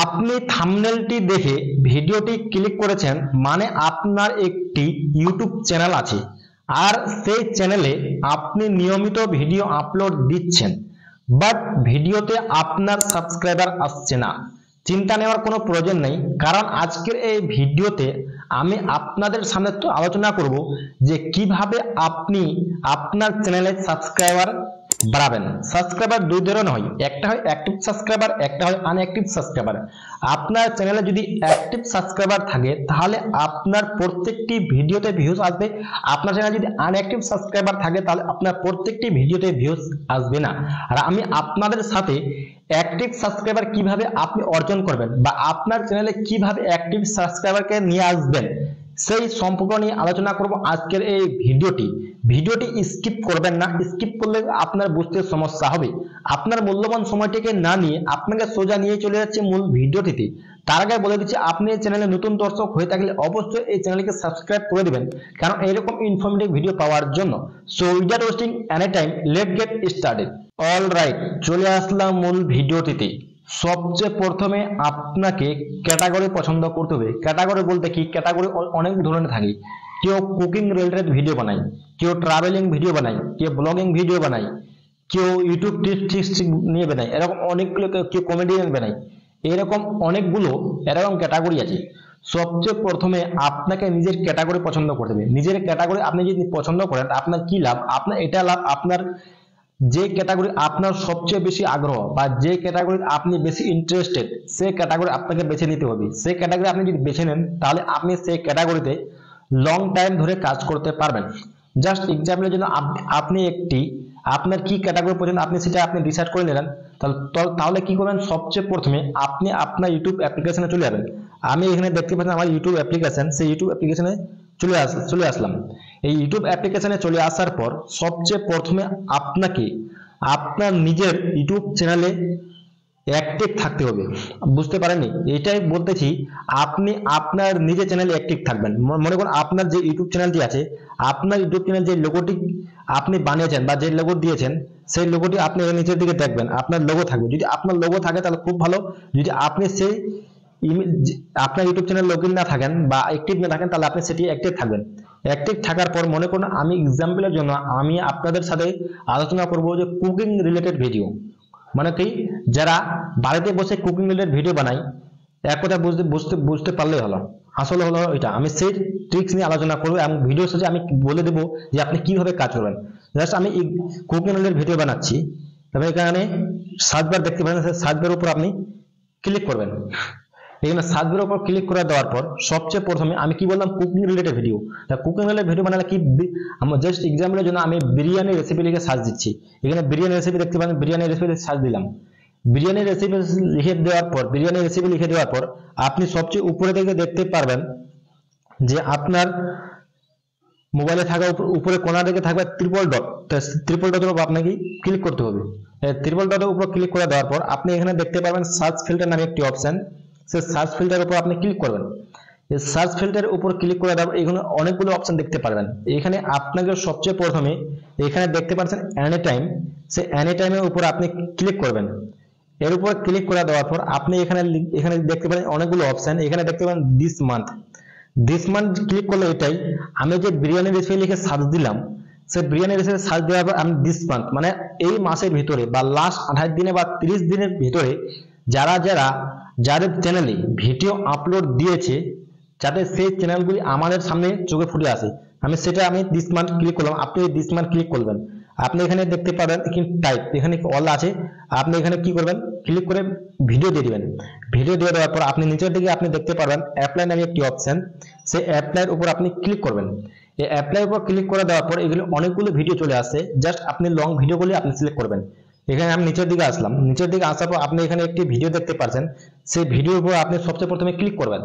আপনি থাম্বনেলটি দেখে ভিডিওটি ক্লিক করেছেন মানে আপনার একটি ইউটিউব চ্যানেল আছে আর সেই চ্যানেলে আপনি নিয়মিত ভিডিও আপলোড দিচ্ছেন, বাট ভিডিওতে আপনার সাবস্ক্রাইবার আসছে না। চিন্তা নেওয়ার কোনো প্রয়োজন নেই, কারণ আজকের এই ভিডিওতে আমি আপনাদের সামনে তো আলোচনা করব যে কিভাবে আপনি আপনার চ্যানেলে সাবস্ক্রাইবার বাড়াবেন। সাবস্ক্রাইবার দুই ধরনের হয়, একটা হয় অ্যাক্টিভ সাবস্ক্রাইবার, একটা হয় আনঅ্যাক্টিভ সাবস্ক্রাইবার। আপনার চ্যানেলে যদি অ্যাক্টিভ সাবস্ক্রাইবার থাকে তাহলে আপনার প্রত্যেকটি ভিডিওতে ভিউজ আসবে। আপনার চ্যানেলে যদি আনঅ্যাক্টিভ সাবস্ক্রাইবার থাকে তাহলে আপনার প্রত্যেকটি ভিডিওতে ভিউজ আসবে না। আর আমি আপনাদের সাথে অ্যাক্টিভ সাবস্ক্রাইবার কিভাবে আপনি অর্জন করবেন বা আপনার চ্যানেলে কিভাবে অ্যাক্টিভ সাবস্ক্রাইবারকে নিয়ে আসবেন সেই সম্পর্ক নিয়ে আলোচনা করব আজকের এই ভিডিওটি স্কিপ করবেন না। স্কিপ করলে আপনার বুঝতে সমস্যা হবে। আপনার মূল্যবান সময়টিকে না নিয়ে আপনাকে সোজা নিয়ে চলে যাচ্ছে মূল ভিডিওটিতে। তার আগে বলে দিচ্ছি, আপনি এই চ্যানেলে নতুন দর্শক হয়ে থাকলে অবশ্যই এই চ্যানেলকে সাবস্ক্রাইব করে দিবেন, কারণ এরকম ইনফরমেটিভ ভিডিও পাওয়ার জন্য। So without wasting any time, late get started. All right, চলে আসলাম মূল ভিডিওটিতে। সবচেয়ে প্রথমে আপনাকে ক্যাটাগরি পছন্দ করতে হবে। ক্যাটাগরি বলতে কি, ক্যাটাগরি অনেক ধরনের থাকে। কেউ কুকিং রিলেটেড ভিডিও বানায়, কেউ ট্রাভেলিং ভিডিও বানায়, কেউ ব্লগিং ভিডিও বানায়, কেউ ইউটিউব টিপস নিয়ে বানায়, এরকম অনেকগুলো, কেউ কমেডিয়ান বানায়, এরকম অনেকগুলো এরকম ক্যাটাগরি আছে। সবচেয়ে প্রথমে আপনাকে নিজের ক্যাটাগরি পছন্দ করতে হবে। নিজের ক্যাটাগরি আপনি যদি পছন্দ করেন আপনার কি লাভ? আপনার এটা লাভ, আপনার যে ক্যাটাগরি আপনার সবচেয়ে বেশি আগ্রহ বা যে ক্যাটাগরি আপনি বেশি ইন্টারেস্টেড সেই ক্যাটাগরি আপনাকে বেছে নিতে হবে। সেই ক্যাটাগরি আপনি যদি বেছে নেন তাহলে আপনি সেই ক্যাটাগরিতে লং টাইম ধরে কাজ করতে পারবেন। জাস্ট এক্সাম্পলের জন্য আপনি আপনার কি ক্যাটাগরি পছন্দ আপনি সেটা আপনি ডিসাইড করে নিলেন। তাহলে কি করবেন, সবচেয়ে প্রথমে আপনি আপনার ইউটিউব অ্যাপ্লিকেশনে চলে যাবেন। আমি এখানে দেখতে পাচ্ছি আমার ইউটিউব অ্যাপ্লিকেশন, সেই ইউটিউব অ্যাপ্লিকেশনে চলে আসলাম। এই ইউটিউব অ্যাপ্লিকেশনে চলে আসার পর সবচেয়ে প্রথমে আপনাকে আপনার নিজের ইউটিউব চ্যানেলে অ্যাক্টিভ থাকতে হবে। বুঝতে পারেননি? এটাই বলতেছি, আপনি আপনার নিজের চ্যানেলে অ্যাক্টিভ থাকবেন। মনে করুন আপনার যে ইউটিউব চ্যানেলটি আছে, আপনার ইউটিউব চ্যানেল যে লোগোটি আপনি বানিয়েছেন বা যে লোগো দিয়েছেন সেই লোগোটি আপনি নিচের দিকে দেখবেন, আপনার লোগো থাকবে। যদি আপনার লোগো থাকে তাহলে খুব ভালো। যদি আপনি সেই আপনার ইউটিউব চ্যানেল লগইন না থাকেন বা অ্যাক্টিভ না থাকেন তাহলে আপনি সেটি অ্যাক্টিভ থাকবেন। অ্যাক্টিভ থাকার পর মনে করুন আমি এক্সাম্পলের জন্য আমি আপনাদের সাথে আলোচনা করব যে কুকিং রিলেটেড ভিডিও, মানে কি যারা বাড়িতে বসে কুকিং রিলেটেড ভিডিও বানায়, এক কথা বুঝতে পারলেই হলো। আসলে হলো এটা, আমি সেই ট্রিক্স নিয়ে আলোচনা করবো এবং ভিডিওর সাথে আমি বলে দেবো যে আপনি কিভাবে কাজ করবেন। জাস্ট আমি কুকিং রিলেটেড ভিডিও বানাচ্ছি, তবে এখানে সার্চ বার দেখতে পারেন, সার্চ বারের উপর আপনি ক্লিক করবেন। এখানে সার্চ বারের উপর ক্লিক করে দেওয়ার পর সবচেয়ে প্রথমে আমি কি বললাম, cooking related video. Cooking related video বানালে কি, আমার জাস্ট এক্সাম্পলের জন্য আমি বিরিয়ানি রেসিপি লিখে সার্চ দিচ্ছি। এখানে বিরিয়ানি রেসিপি দেখতে পারেন, বিরিয়ানি রেসিপি সার্চ দিলাম। বিরিয়ানি রেসিপি লিখে দেওয়ার পর আপনি সবচেয়ে উপরে থেকে দেখতে পারবেন যে আপনার মোবাইলে থাকা উপরে কোণা দিকে থাকবে ট্রিপল ডট। ট্রিপল ডটের উপর আপনাকে ক্লিক করতে হবে। ট্রিপল ডটের উপর ক্লিক করে দেওয়ার পর আপনি এখানে দেখতে পারবেন সার্চ ফিল্টার নামে একটি অপশন। সেই সার্চ ফিল্টারের উপর আপনি ক্লিক করবেন। এই সার্চ ফিল্টারের উপর ক্লিক করে দেওয়ার এখানে অনেকগুলো অপশন দেখতে পারবেন। এখানে আপনাকে সবচেয়ে প্রথমে এখানে দেখতে পাচ্ছেন এনি টাইম, সেই এনি টাইমের উপর আপনি ক্লিক করবেন। এর উপর ক্লিক করে দেওয়ার পর আপনি এখানে দেখতে পারেন অনেকগুলো অপশন। এখানে দেখতে পারেন দিস মান্থ ক্লিক করলে এটাই আমি যে বিরিয়ানি রেসিপি লিখে সার্চ দিলাম, সেই বিরিয়ানি রেসিপি সার্চ দেওয়ার পর আমি দিস মান্থ মানে এই মাসের ভিতরে বা লাস্ট 28 দিনে বা 30 দিনের ভিতরে যাদের চ্যানেলে ভিডিও আপলোড দিয়েছে, যাতে সেই চ্যানেলগুলি আমাদের সামনে চোখে ফুটে আসে, আমি দিস মান্থ ক্লিক করলাম। আপনি দিস মান্থ ক্লিক করবেন। আপনি এখানে দেখতে পাবেন টাইপ, এখানে অল আছে। আপনি এখানে কি করবেন, ক্লিক করে ভিডিও দিয়ে দিবেন। ভিডিও দিয়ে দেওয়ার পর আপনি নিচের দিকে আপনি দেখতে পারবেন অ্যাপ্লাই নামে একটি অপশন। সেই অ্যাপ্লাইয়ের উপর আপনি ক্লিক করবেন। এই অ্যাপ্লাইয়ের উপর ক্লিক করে দেওয়ার পর এগুলো অনেকগুলো ভিডিও চলে আসছে। জাস্ট আপনি লং ভিডিওগুলি আপনি সিলেক্ট করবেন। এখানে আমি নিচের দিকে আসলাম। নিচের দিকে আসার পর আপনি এখানে একটি ভিডিও দেখতে পাচ্ছেন। সেই ভিডিওর উপর আপনি সবচেয়ে প্রথমে ক্লিক করবেন।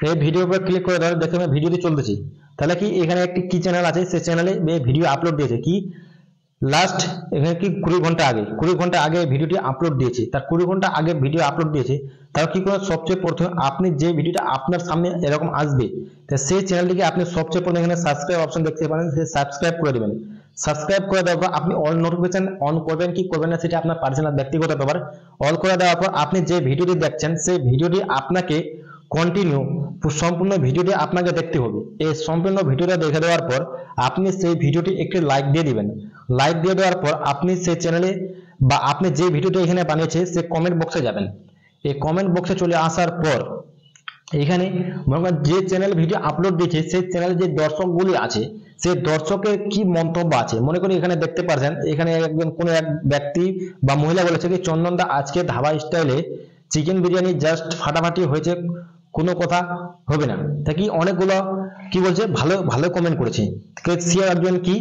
এই ভিডিওর উপর ক্লিক করে দেওয়ার দেখতে ভিডিওটি চলতেছি। তাহলে কি এখানে একটি কি চ্যানেল আছে, সেই চ্যানেলে ভিডিও আপলোড দিয়েছে কি লাস্ট এখানে কি 20 ঘন্টা আগে ভিডিওটি আপলোড দিয়েছে। তার 20 ঘন্টা আগে ভিডিও আপলোড দিয়েছে। তার কি করে, সবচেয়ে প্রথমে আপনি যে ভিডিওটা আপনার সামনে এরকম আসবে, তো সেই চ্যানেলটিকে আপনি সবচেয়ে প্রথমে এখানে সাবস্ক্রাইব অপশন দেখতে পারেন, সেই সাবস্ক্রাইব করে দিবেন। সাবস্ক্রাইব করে দেওয়ার পর আপনি অল নোটিফিকেশন অন করবেন কি করবেন না সেটা আপনার পার্সোনাল ব্যক্তিগত ব্যাপার। অল করে দেওয়ার পর আপনি যে ভিডিওটি দেখছেন সেই ভিডিওটি আপনাকে কন্টিনিউ সম্পূর্ণ ভিডিওটি আপনাকে দেখতে হবে। এই সম্পূর্ণ ভিডিওটা দেখে দেওয়ার পর আপনি সেই ভিডিওটি একটি লাইক দিয়ে দিবেন। লাইক দিয়ে দেওয়ার পর আপনি সেই চ্যানেলে বা আপনি যে ভিডিওটি এখানে বানিয়েছে সে কমেন্ট বক্সে যাবেন। এই কমেন্ট বক্সে চলে আসার পর এখানে মনে করেন যে চ্যানেল ভিডিও আপলোড দিয়েছে সেই চ্যানেলে যে দর্শকগুলি আছে সেই দর্শকের কি মন্তব্য আছে, মনে করি এখানে দেখতে পাচ্ছেন এখানে একজন কোন এক ব্যক্তি বা মহিলা বলেছে কি চন্দন দা আজকে ধাবা স্টাইলে চিকেন বিরিয়ানি জাস্ট ফাটাফাটি হয়েছে, কোনো কথা হবে না। তা কি অনেকগুলো কি বলছে ভালো ভালো কমেন্ট করেছে। সেও একজন কি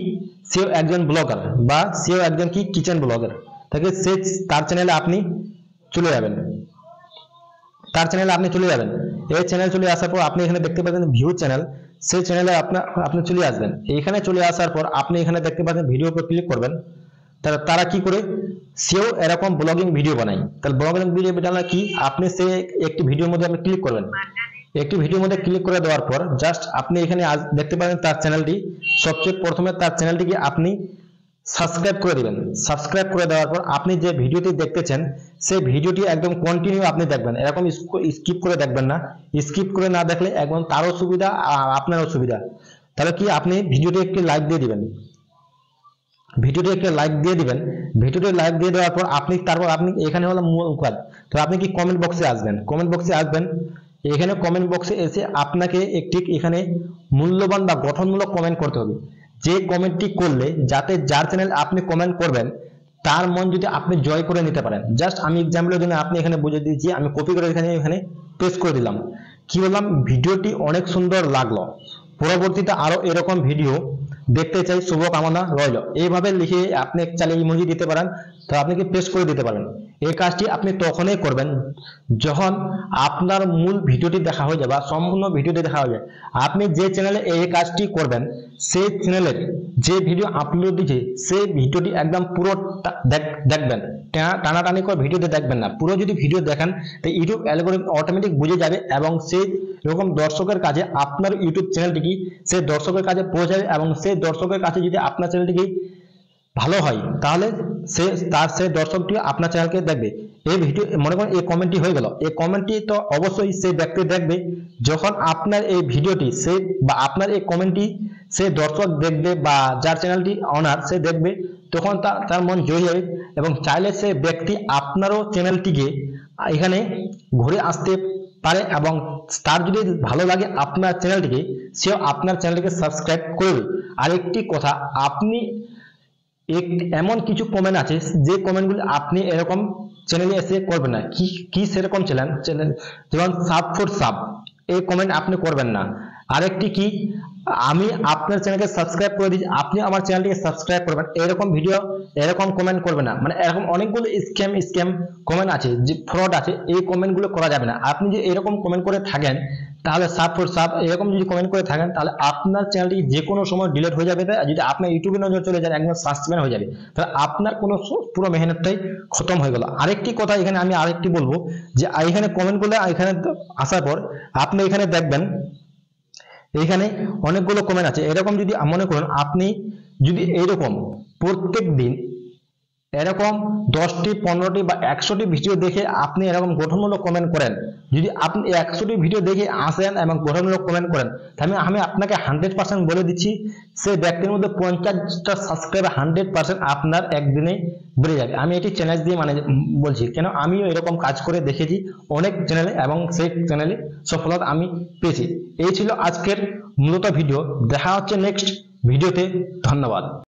সেও একজন ব্লগার বা সেও একজন কি কিচেন ব্লগার, তাকে সে তার চ্যানেলে আপনি চলে যাবেন। তার চ্যানেলে আপনি চলে যাবেন। এই চ্যানেল চলে আসার পর আপনি এখানে দেখতে পাচ্ছেন ভিউ চ্যানেল, সেই চ্যানেলে আপনি চলে আসবেন। এখানে চলে আসার পর আপনি এখানে দেখতে পাচ্ছেন ভিডিও উপর ক্লিক করবেন। তারা কি করে সেও এরকম ব্লগিং ভিডিও বানায়। তাহলে ব্লগিং ভিডিও বানালে কি আপনি সে একটি ভিডিওর মধ্যে আপনি ক্লিক করবেন। একটি ভিডিওর মধ্যে ক্লিক করে দেওয়ার পর জাস্ট আপনি এখানে দেখতে পাবেন তার চ্যানেলটি। সবচেয়ে প্রথমে তার চ্যানেলটিকে আপনি সাবস্ক্রাইব করে দিবেন। সাবস্ক্রাইব করে দেওয়ার পর আপনি যে ভিডিওটি দেখতেছেন সেই ভিডিওটি একদম কন্টিনিউ আপনি দেখবেন, এরকম স্কিপ করে দেখবেন না। স্কিপ করে না দেখলে একদম তারও সুবিধা আর আপনারও সুবিধা। তাহলে কি আপনি ভিডিওটি একটি লাইক দিয়ে দিবেন। ভিডিওটি একটা লাইক দিয়ে দিবেন। ভিডিওটি লাইক দিয়ে দেওয়ার পর তারপর আপনি এখানে হলো মূল কাজ, তো আপনি কি কমেন্ট বক্সে আসবেন। কমেন্ট বক্সে আসবেন, এখানে কমেন্ট বক্সে এসে আপনাকে একটি এখানে মূল্যবান বা গঠনমূলক কমেন্ট করতে হবে। যে কমেন্টটি করলে যাতে যার চ্যানেল আপনি কমেন্ট করবেন তার মন যদি আপনি জয় করে নিতে পারেন। জাস্ট আমি এক্সাম্পলের জন্য আপনি এখানে বুঝে দিয়েছি, আমি কপি করে এখানে পেস্ট করে দিলাম। কি বললাম, ভিডিওটি অনেক সুন্দর লাগলো, পরবর্তীতে আরো এরকম ভিডিও দেখতে চাই, শুভকামনা রইল, এইভাবে লিখে আপনি চাইলে ইমোজি দিতে পারেন। তো আপনি কি পেস্ট করে দিতে পারেন। এই কাজটি আপনি তখনই করবেন যখন আপনার মূল ভিডিওটি দেখা হয়ে যাবে, সম্পূর্ণ ভিডিওটি দেখা হয়ে যায়। আপনি যে চ্যানেলে এই কাজটি করবেন সেই চ্যানেলের যে ভিডিও আপলোড দিয়েছে সেই ভিডিওটি একদম পুরো দেখবেন, টানাটানি করে ভিডিওতে দেখবেন না। পুরো যদি ভিডিও দেখেন তো ইউটিউব অ্যালগরিদম অটোমেটিক বুঝে যাবে এবং সেই এরকম দর্শকের কাছে আপনার ইউটিউব চ্যানেলটি সেই দর্শকের কাছে পৌঁছাবে এবং সেই দর্শকের কাছে যদি আপনার চ্যানেলটি ভালো হয় তাহলে সেই দর্শকটি আপনার চ্যানেলকে দেখবে। এই ভিডিও মনে করেন এই কমেন্টটি হয়ে গেল, এই কমেন্টটি তো অবশ্যই সেই ব্যক্তি দেখবে যখন আপনার এই ভিডিওটি বা আপনার এই কমেন্টটি সেই দর্শক দেখবে বা যার চ্যানেলটি অনার সে দেখবে, তখন তার মন জয় যাবে এবং চাইলে সে ব্যক্তি আপনারও চ্যানেলটিকে এখানে ঘুরে আসতে পারে এবং তার যদি ভালো লাগে আপনার চ্যানেলটিকে সেও আপনার চ্যানেলটিকে সাবস্ক্রাইব করবে। আরেকটি কথা, আপনি এমন কিছু কমেন্ট আছে যে কমেন্টগুলি আপনি এরকম চ্যানেলে এসে করবেন না। কি সেরকম চ্যানেল যেমন সাব ফর সাব, এই কমেন্ট আপনি করবেন না। আরেকটি কি, আমি আপনার চ্যানেলকে সাবস্ক্রাইব করে দিচ্ছি আপনি আমার চ্যানেলটিকে সাবস্ক্রাইব করবেন, এরকম ভিডিও এরকম কমেন্ট করবেন না। মানে এরকম অনেকগুলো স্ক্যাম কমেন্ট আছে, যে ফ্রড আছে, এই কমেন্টগুলো করা যাবে না। আপনি যদি এরকম কমেন্ট করে থাকেন তাহলে সাব ফর সাব এরকম যদি কমেন্ট করে থাকেন তাহলে আপনার চ্যানেলটি যে কোনো সময় ডিলিট হয়ে যাবে। যদি আপনার ইউটিউবে নজর চলে যায় একদম সাসপেন্ড হয়ে যাবে, তাহলে আপনার কোনো পুরো মেহনতটাই খতম হয়ে গেল। আরেকটি কথা এখানে আমি আরেকটি বলবো যে এখানে কমেন্টগুলো এখানে আসার পর আপনি এখানে দেখবেন এখানে অনেকগুলো কমেন্ট আছে। এরকম যদি মনে করেন আপনি যদি এরকম প্রত্যেক দিন এরকম 10টি 15টি বা 100টি ভিডিও দেখে আপনি এরকম গঠনমূলক কমেন্ট করেন, যদি আপনি 100টি ভিডিও দেখে আসেন এবং গঠনমূলক কমেন্ট করেন, তাহলে আমি আপনাকে 100% বলে দিচ্ছি সেই ব্যক্তির মধ্যে 50টা সাবস্ক্রাইবার 100% আপনার একদিনে বেড়ে যাবে। আমি এটি চ্যালেঞ্জ দিয়ে বলছি, কেন আমিও এরকম কাজ করে দেখেছি অনেক চ্যানেলে এবং সেই চ্যানেলে সফলতা আমি পেয়েছি। এই ছিল আজকের মূলত ভিডিও, দেখা হচ্ছে নেক্সট ভিডিওতে। ধন্যবাদ।